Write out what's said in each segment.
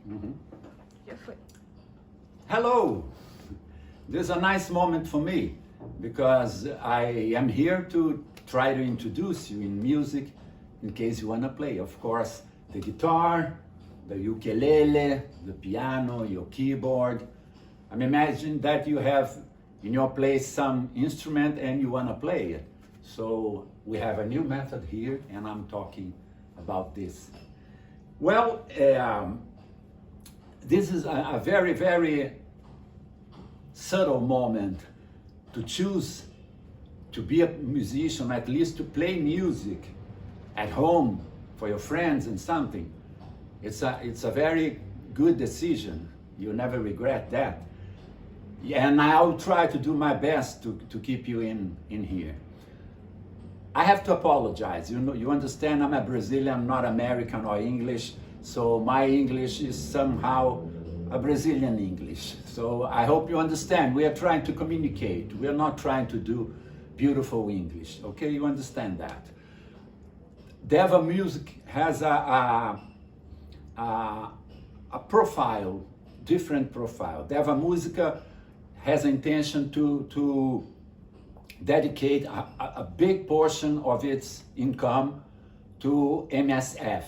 Mhm. Já foi. Hello! This is a nice moment for me because I am here to try to introduce you in music in case you want to play. Of course, the guitar, the ukulele, the piano, your keyboard. I mean, imagine that you have in your place some instrument and you want to play it. So we have a new method here and I'm talking about this. Well, this is a very, very subtle moment to choose to be a musician, at least to play music at home for your friends and something. It's a very good decision. You'll never regret that. And I'll try to do my best to keep you in here. I have to apologize. You know, you understand I'm a Brazilian, not American or English, so my English is somehow a Brazilian English. So I hope you understand. We are trying to communicate. We are not trying to do beautiful English. Okay, you understand that. Deva Music has a profile, different profile. Deva Música has intention to dedicate a big portion of its income to MSF,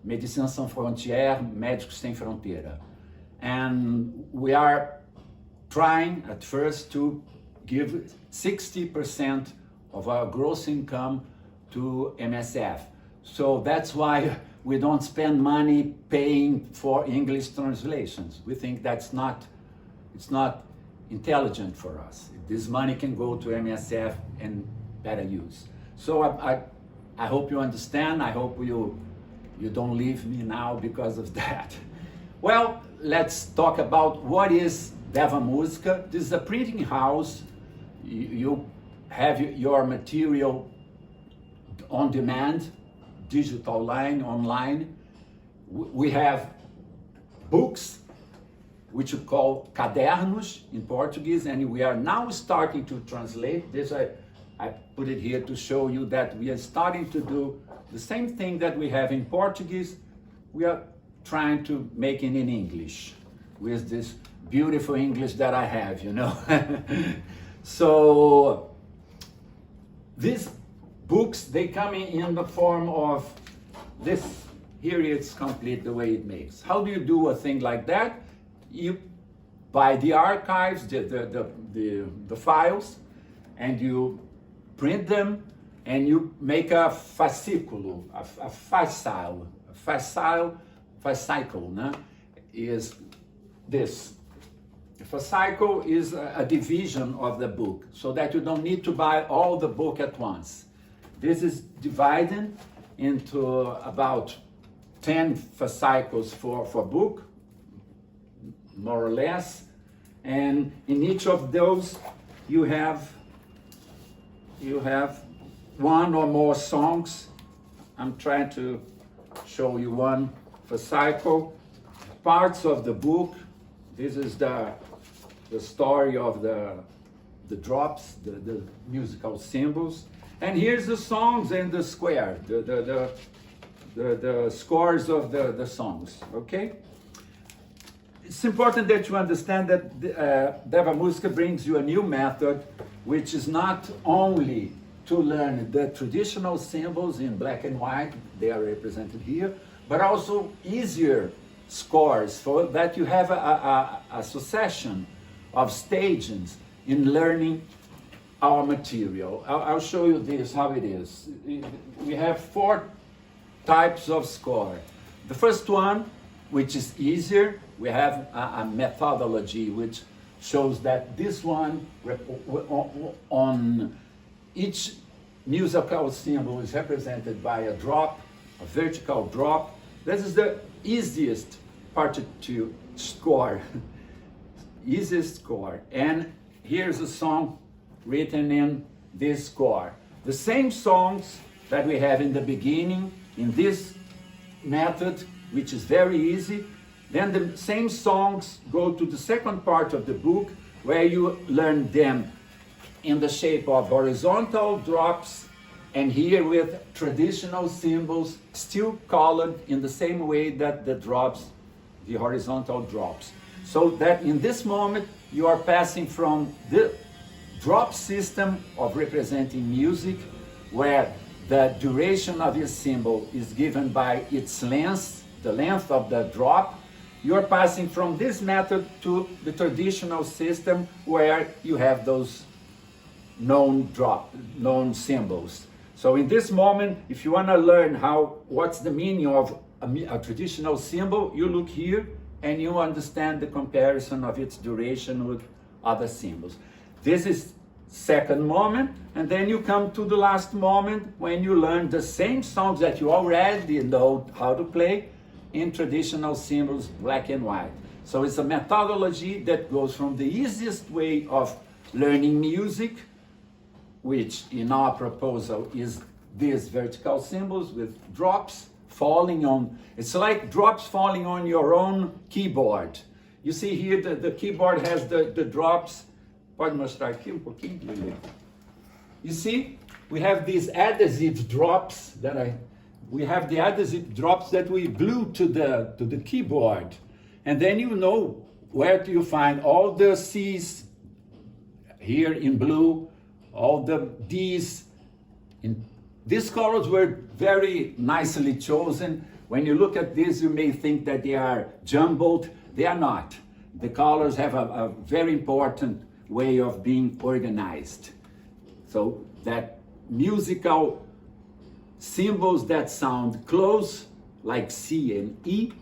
Médecins Sans Frontières, Médicos Sem Fronteira. And we are trying at first to give 60% of our gross income to MSF. So that's why we don't spend money paying for English translations. We think it's not intelligent for us. This money can go to MSF and better use. So I hope you understand. I hope you don't leave me now because of that. Well, let's talk about what is Deva Música. This is a printing house. You have your material on demand, digital line, online. We have books, which we call cadernos in Portuguese, and we are now starting to translate this. I put it here to show you that we are starting to do the same thing that we have in Portuguese. We are trying to make it in English with this beautiful English that I have, you know. So these books, they come in the form of this. Here it's complete the way it makes. How do you do a thing like that? You buy the archives, the files, and you print them, and you make a fascículo, a fascicle, né? Is this. A fascicle is a division of the book, so that you don't need to buy all the book at once. This is divided into about 10 fascicles for book, more or less, and in each of those you have one or more songs. I'm trying to show you one fascicle, parts of the book. This is the story of the drops, the musical symbols, and here's the songs and the square, the scores of the songs. Okay. It's important that you understand that Deva Música brings you a new method, which is not only to learn the traditional symbols in black and white, they are represented here, but also easier scores, so that you have a succession of stages in learning our material. I'll show you this, how it is. We have 4 types of score. The first one, which is easier, we have a methodology which shows that this one on each musical symbol is represented by a drop, a vertical drop. This is the easiest part to score, easiest score. And here's a song written in this score. The same songs that we have in the beginning in this method, which is very easy. Then the same songs go to the second part of the book, where you learn them in the shape of horizontal drops, and here with traditional symbols, still colored in the same way that the drops the horizontal drops. So that in this moment, you are passing from the drop system of representing music, where the duration of your symbol is given by its length, the length of the drop. You're passing from this method to the traditional system where you have those known symbols. So in this moment, if you want to learn what's the meaning of a traditional symbol, you look here and you understand the comparison of its duration with other symbols. This is second moment, and then you come to the last moment when you learn the same songs that you already know how to play in traditional symbols, black and white. So it's a methodology that goes from the easiest way of learning music, which in our proposal is these vertical symbols with drops falling on, it's like drops falling on your own keyboard. You see here the keyboard has the drops. Pode mostrar aqui pouquinho, Lili? You see, we have these adhesive drops we have the adhesive drops that we glue to the keyboard. And then you know where do you find all the C's here in blue, all the D's. These colors were very nicely chosen. When you look at this, you may think that they are jumbled. They are not. The colors have a very important way of being organized. So that musical symbols that sound close, like C and E,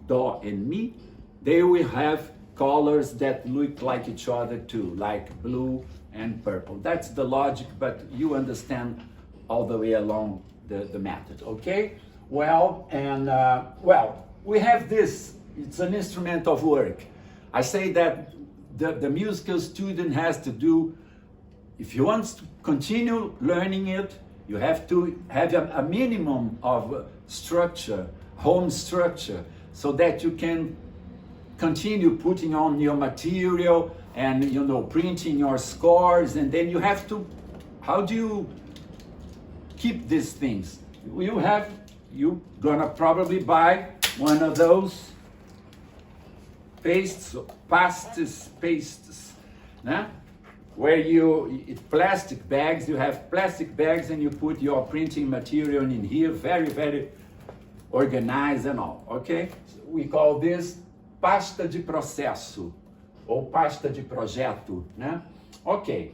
Do and Mi, they will have colors that look like each other too, like blue and purple. That's the logic, but you understand all the way along the method, okay? Well, we have this, it's an instrument of work. I say that the musical student has to do, if you want to continue learning it, you have to have a minimum of structure, home structure, so that you can continue putting on your material and, printing your scores. And then you have to, how do you keep these things? You're gonna probably buy one of those pastes, né? Where plastic bags, you have plastic bags and you put your printing material in here, very, very organized and all, okay? So we call this pasta de processo, ou pasta de projeto, né? Okay,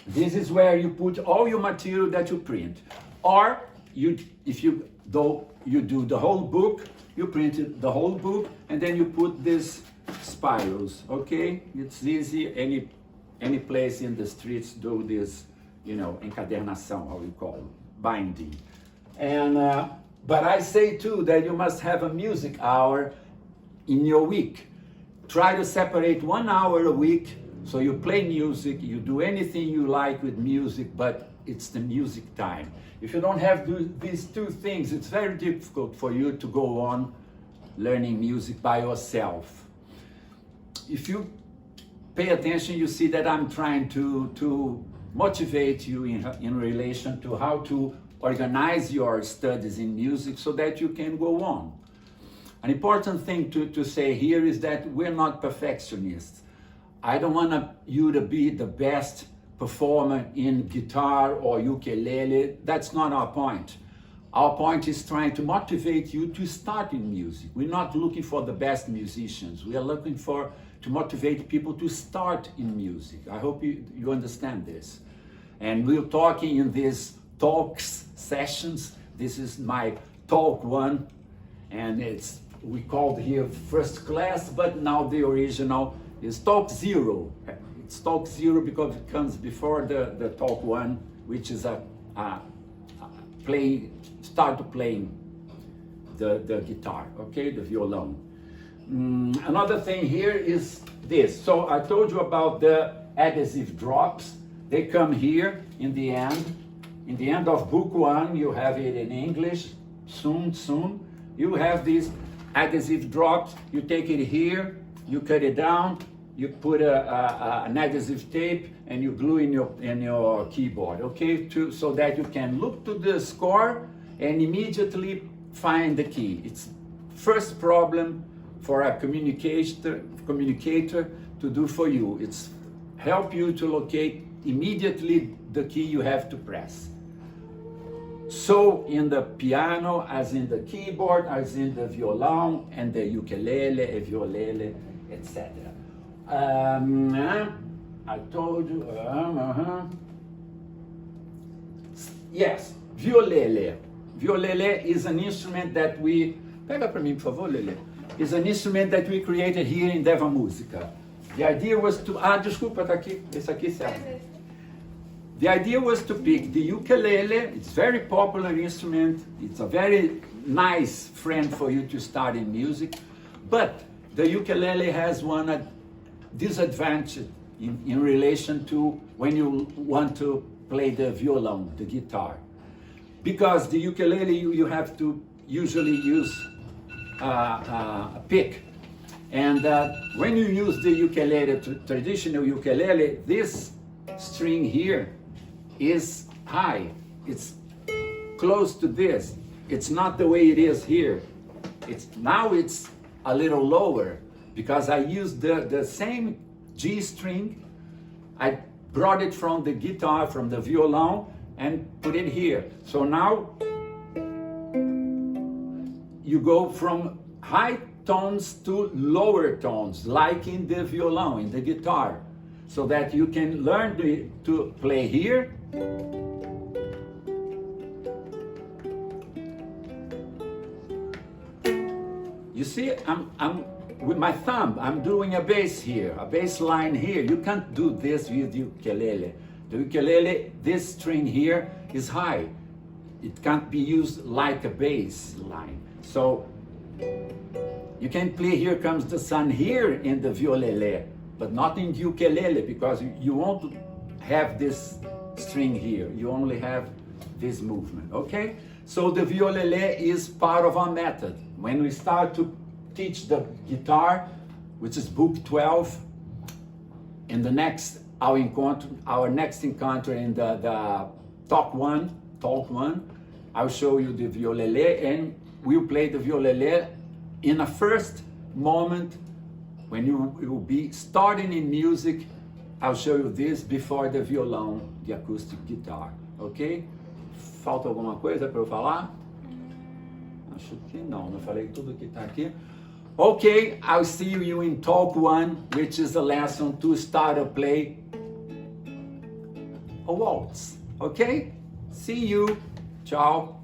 this is where you put all your material that you print. Or, if you do the whole book, you print the whole book, and then you put these spirals, okay? It's easy, any place in the streets do this, encadernação, how we call it, binding. And, but I say too that you must have a music hour in your week. Try to separate 1 hour a week, so you play music, you do anything you like with music, but it's the music time. If you don't have these two things, it's very difficult for you to go on learning music by yourself. If you pay attention, you see that I'm trying to motivate you in relation to how to organize your studies in music so that you can go on. An important thing to say here is that we're not perfectionists. I don't want you to be the best performer in guitar or ukulele. That's not our point. Our point is trying to motivate you to start in music. We're not looking for the best musicians. We are looking to motivate people to start in music. I hope you understand this. And we're talking in these talks sessions. This is my talk 1, and we called here first class, but now the original is talk 0. It's talk 0 because it comes before the talk 1, which is start playing the guitar, okay, the violon. Another thing here is this. So I told you about the adhesive drops. They come here in the end. In the end of book 1, you have it in English, soon. You have these adhesive drops. You take it here, you cut it down, you put an adhesive tape, and you glue in your keyboard, okay? So that you can look to the score and immediately find the key. It's first problem for a communicator to do for you. It's help you to locate immediately the key you have to press. So in the piano, as in the keyboard, as in the violão and the ukulele, violele, etc. I told you. Yes, violele. Violele is an instrument that we... Pega para mim, por favor, Lele. Is an instrument that we created here in Deva Música. The idea was to... desculpa, tá aqui. Esse aqui serve. The idea was to pick the ukulele. It's a very popular instrument. It's a very nice friend for you to start in music. But the ukulele has one disadvantage in relation to when you want to play the violão, the guitar. Because the ukulele, you have to usually use a pick. And when you use the ukulele, traditional ukulele, this string here is high. It's close to this. It's not the way it is here. Now it's a little lower because I used the same G string. I brought it from the guitar, from the violão, and put it here. So now you go from high tones to lower tones, like in the violão, in the guitar, so that you can learn to play here. You see, I'm with my thumb, I'm doing a bass here, a bass line here. You can't do this with ukulele. The ukulele, this string here is high. It can't be used like a bass line. So you can play Here Comes the Sun here in the violele, but not in ukulele, because you won't have this string here. You only have this movement, okay? So the violele is part of our method. When we start to teach the guitar, which is book 12, in the next, our next encounter in the talk one, I'll show you the violele, and we'll play the violele in a first moment when you will be starting in music. I'll show you this before the violão, the acoustic guitar, ok? Falta alguma coisa para eu falar? Acho que não, eu falei tudo que está aqui. Okay, I'll see you in talk 1, which is a lesson to start to play a waltz. Okay? See you. Ciao.